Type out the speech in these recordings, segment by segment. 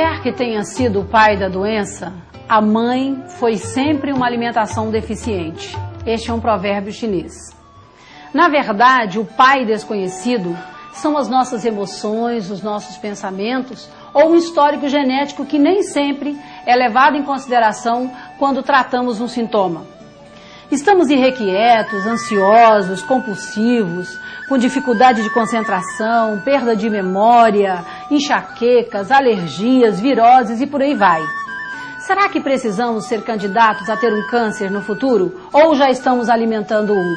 quer que tenha sido o pai da doença, a mãe foi sempre uma alimentação deficiente. Este é um provérbio chinês. Na verdade, o pai desconhecido são as nossas emoções, os nossos pensamentos ou um histórico genético que nem sempre é levado em consideração quando tratamos um sintoma. Estamos irrequietos, ansiosos, compulsivos, com dificuldade de concentração, perda de memória, enxaquecas, alergias, viroses e por aí vai. Será que precisamos ser candidatos a ter um câncer no futuro ou já estamos alimentando um?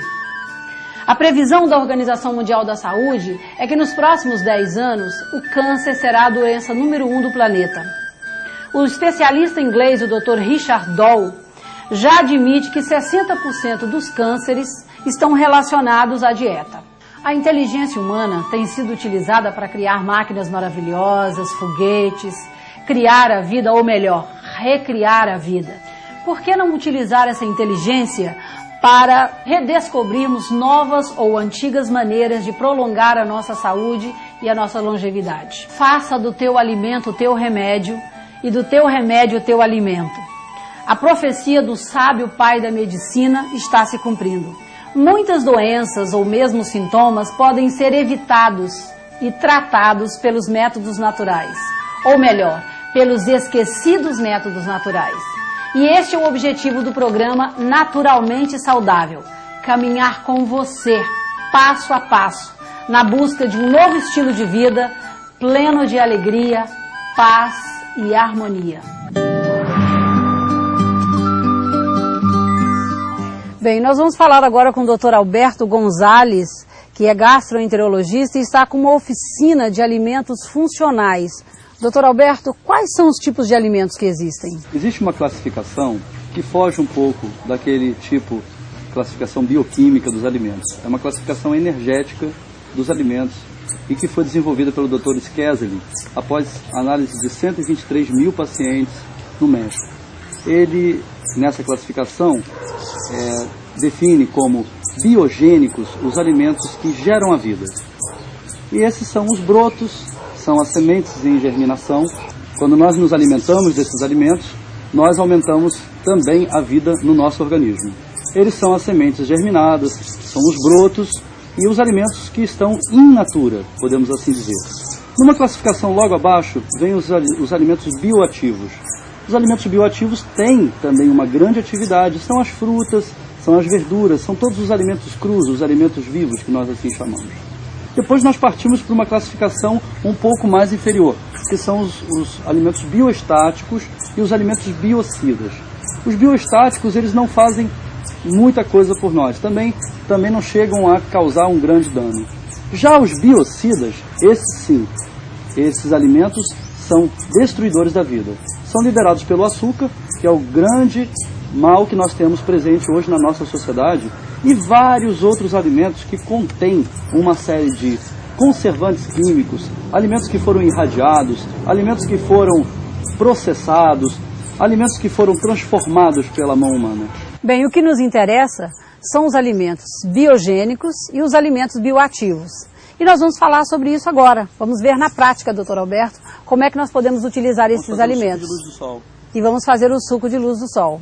A previsão da Organização Mundial da Saúde é que nos próximos 10 anos o câncer será a doença número 1 do planeta. O especialista inglês, o Dr. Richard Doll, já admite que 60% dos cânceres estão relacionados à dieta. A inteligência humana tem sido utilizada para criar máquinas maravilhosas, foguetes, criar a vida, ou melhor, recriar a vida. Por que não utilizar essa inteligência para redescobrirmos novas ou antigas maneiras de prolongar a nossa saúde e a nossa longevidade? Faça do teu alimento o teu remédio e do teu remédio o teu alimento. A profecia do sábio pai da medicina está se cumprindo. Muitas doenças ou mesmo sintomas podem ser evitados e tratados pelos métodos naturais, ou melhor, pelos esquecidos métodos naturais. E este é o objetivo do programa Naturalmente Saudável: caminhar com você, passo a passo, na busca de um novo estilo de vida, pleno de alegria, paz e harmonia. Bem, nós vamos falar agora com o Dr. Alberto Gonzalez, que é gastroenterologista e está com uma oficina de alimentos funcionais. Dr. Alberto, quais são os tipos de alimentos que existem? Existe uma classificação que foge um pouco daquele tipo, classificação bioquímica dos alimentos. É uma classificação energética dos alimentos e que foi desenvolvida pelo Dr. Skeselin após análise de 123 mil pacientes no México. Ele, nessa classificação, define como biogênicos os alimentos que geram a vida. E esses são os brotos, são as sementes em germinação. Quando nós nos alimentamos desses alimentos, nós aumentamos também a vida no nosso organismo. Eles são as sementes germinadas, são os brotos e os alimentos que estão in natura, podemos assim dizer. Numa classificação logo abaixo, vem os alimentos bioativos. Os alimentos bioativos têm também uma grande atividade, são as frutas, são as verduras, são todos os alimentos crus, os alimentos vivos que nós assim chamamos. Depois nós partimos para uma classificação um pouco mais inferior, que são os alimentos bioestáticos e os alimentos biocidas. Os bioestáticos, eles não fazem muita coisa por nós, também não chegam a causar um grande dano. Já os biocidas, esses sim, esses alimentos são destruidores da vida. São liderados pelo açúcar, que é o grande mal que nós temos presente hoje na nossa sociedade, e vários outros alimentos que contêm uma série de conservantes químicos, alimentos que foram irradiados, alimentos que foram processados, alimentos que foram transformados pela mão humana. Bem, o que nos interessa são os alimentos biogênicos e os alimentos bioativos. E nós vamos falar sobre isso agora. Vamos ver na prática, Dr. Alberto, como é que nós podemos utilizar esses alimentos. Suco de luz do sol. E vamos fazer o suco de luz do sol.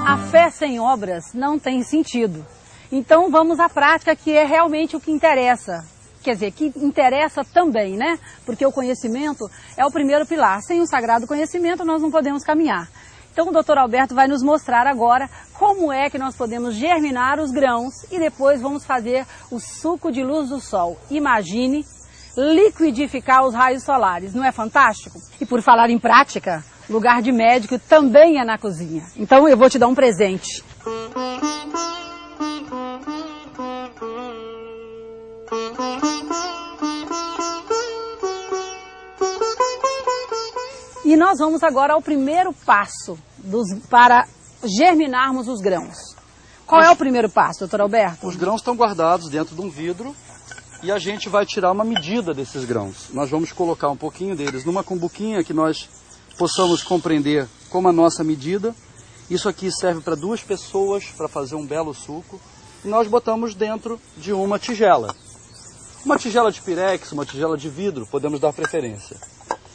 A fé sem obras não tem sentido. Então vamos à prática, que é realmente o que interessa. Quer dizer, que interessa também, né? Porque o conhecimento é o primeiro pilar. Sem o sagrado conhecimento nós não podemos caminhar. Então o Dr. Alberto vai nos mostrar agora como é que nós podemos germinar os grãos e depois vamos fazer o suco de luz do sol. Imagine liquidificar os raios solares, não é fantástico? E por falar em prática, lugar de médico também é na cozinha. Então eu vou te dar um presente. E nós vamos agora ao primeiro passo para germinarmos os grãos. Qual é o primeiro passo, doutor Alberto? Os grãos estão guardados dentro de um vidro e a gente vai tirar uma medida desses grãos. Nós vamos colocar um pouquinho deles numa cumbuquinha que nós possamos compreender como a nossa medida. Isso aqui serve para 2 pessoas para fazer um belo suco. E nós botamos dentro de uma tigela. Uma tigela de pirex, uma tigela de vidro, podemos dar preferência.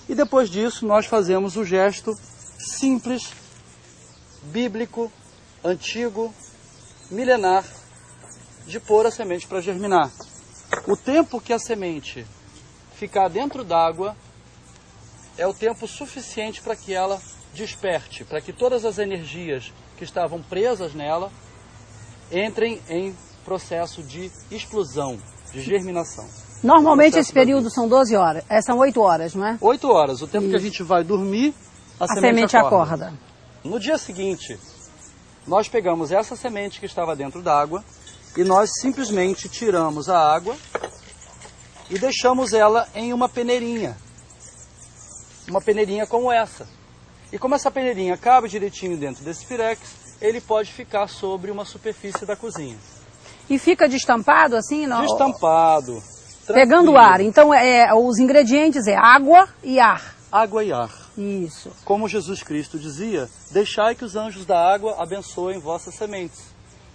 E depois disso nós fazemos o gesto simples, bíblico, antigo, milenar, de pôr a semente para germinar. O tempo que a semente ficar dentro d'água é o tempo suficiente para que ela desperte, para que todas as energias que estavam presas nela entrem em processo de explosão, de germinação. Normalmente esse período são 12 horas, são 8 horas, não é? 8 horas, o tempo que a gente vai dormir, a semente acorda. No dia seguinte, nós pegamos essa semente que estava dentro d'água e nós simplesmente tiramos a água e deixamos ela em uma peneirinha como essa. E como essa peneirinha cabe direitinho dentro desse pirex, ele pode ficar sobre uma superfície da cozinha. E fica destampado assim? Não? Destampado. Pegando ar. Então os ingredientes é água e ar. Água e ar. Isso. Como Jesus Cristo dizia, deixai que os anjos da água abençoem vossas sementes.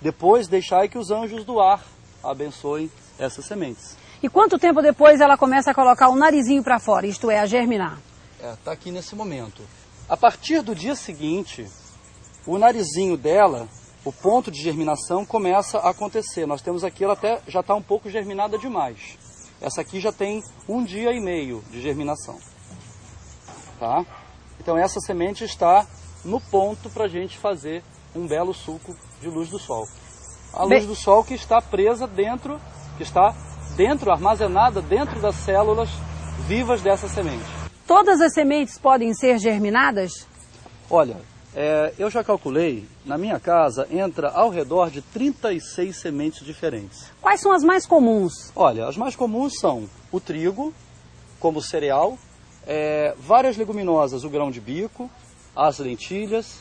Depois deixai que os anjos do ar abençoem essas sementes. E quanto tempo depois ela começa a colocar o narizinho para fora, isto é, a germinar? Está aqui nesse momento. A partir do dia seguinte, o narizinho dela, o ponto de germinação começa a acontecer. Nós temos aqui, ela até já está um pouco germinada demais. Essa aqui já tem 1 dia e meio de germinação. Tá? Então essa semente está no ponto para a gente fazer um belo suco de luz do sol. A luz do sol que está presa dentro, armazenada dentro das células vivas dessa semente. Todas as sementes podem ser germinadas? Olha, eu já calculei, na minha casa entra ao redor de 36 sementes diferentes. Quais são as mais comuns? Olha, as mais comuns são o trigo, como cereal, várias leguminosas, o grão de bico, as lentilhas,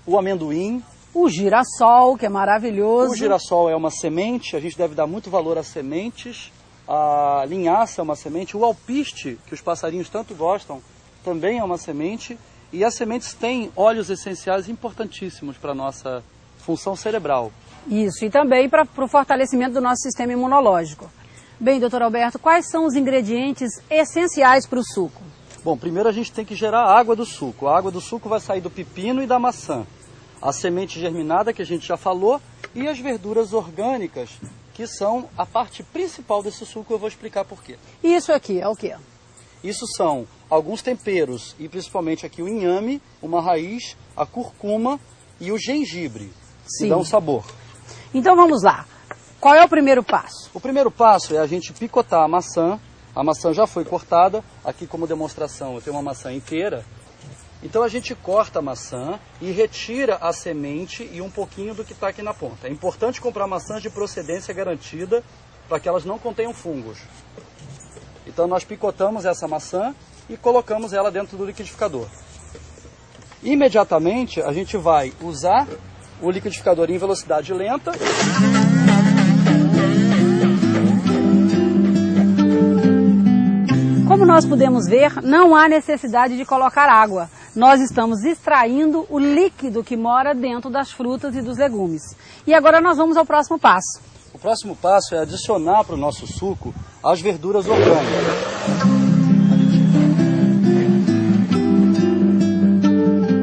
o amendoim. O girassol, que é maravilhoso. O girassol é uma semente, a gente deve dar muito valor às sementes. A linhaça é uma semente, o alpiste, que os passarinhos tanto gostam, também é uma semente. E as sementes têm óleos essenciais importantíssimos para a nossa função cerebral. Isso, e também para o fortalecimento do nosso sistema imunológico. Bem, doutor Alberto, quais são os ingredientes essenciais para o suco? Bom, primeiro a gente tem que gerar a água do suco. A água do suco vai sair do pepino e da maçã. A semente germinada, que a gente já falou, e as verduras orgânicas, que são a parte principal desse suco, eu vou explicar por quê. E isso aqui é o quê? Isso são alguns temperos, e principalmente aqui o inhame, uma raiz, a curcuma e o gengibre, que dão sabor. Então vamos lá. Qual é o primeiro passo? O primeiro passo é a gente picotar a maçã. A maçã já foi cortada. Aqui como demonstração eu tenho uma maçã inteira. Então a gente corta a maçã e retira a semente e um pouquinho do que está aqui na ponta. É importante comprar maçãs de procedência garantida para que elas não contenham fungos. Então nós picotamos essa maçã e colocamos ela dentro do liquidificador. Imediatamente a gente vai usar o liquidificador em velocidade lenta. Como nós podemos ver, não há necessidade de colocar água. Nós estamos extraindo o líquido que mora dentro das frutas e dos legumes. E agora nós vamos ao próximo passo. O próximo passo é adicionar para o nosso suco as verduras orgânicas.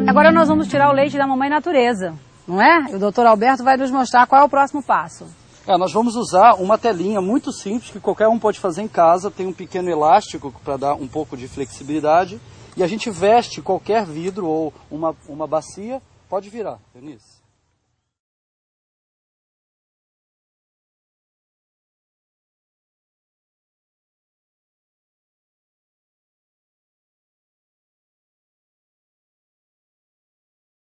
Agora nós vamos tirar o leite da mamãe natureza, não é? E o doutor Alberto vai nos mostrar qual é o próximo passo. Nós vamos usar uma telinha muito simples, que qualquer um pode fazer em casa. Tem um pequeno elástico para dar um pouco de flexibilidade. E a gente veste qualquer vidro ou uma bacia. Pode virar, Eunice.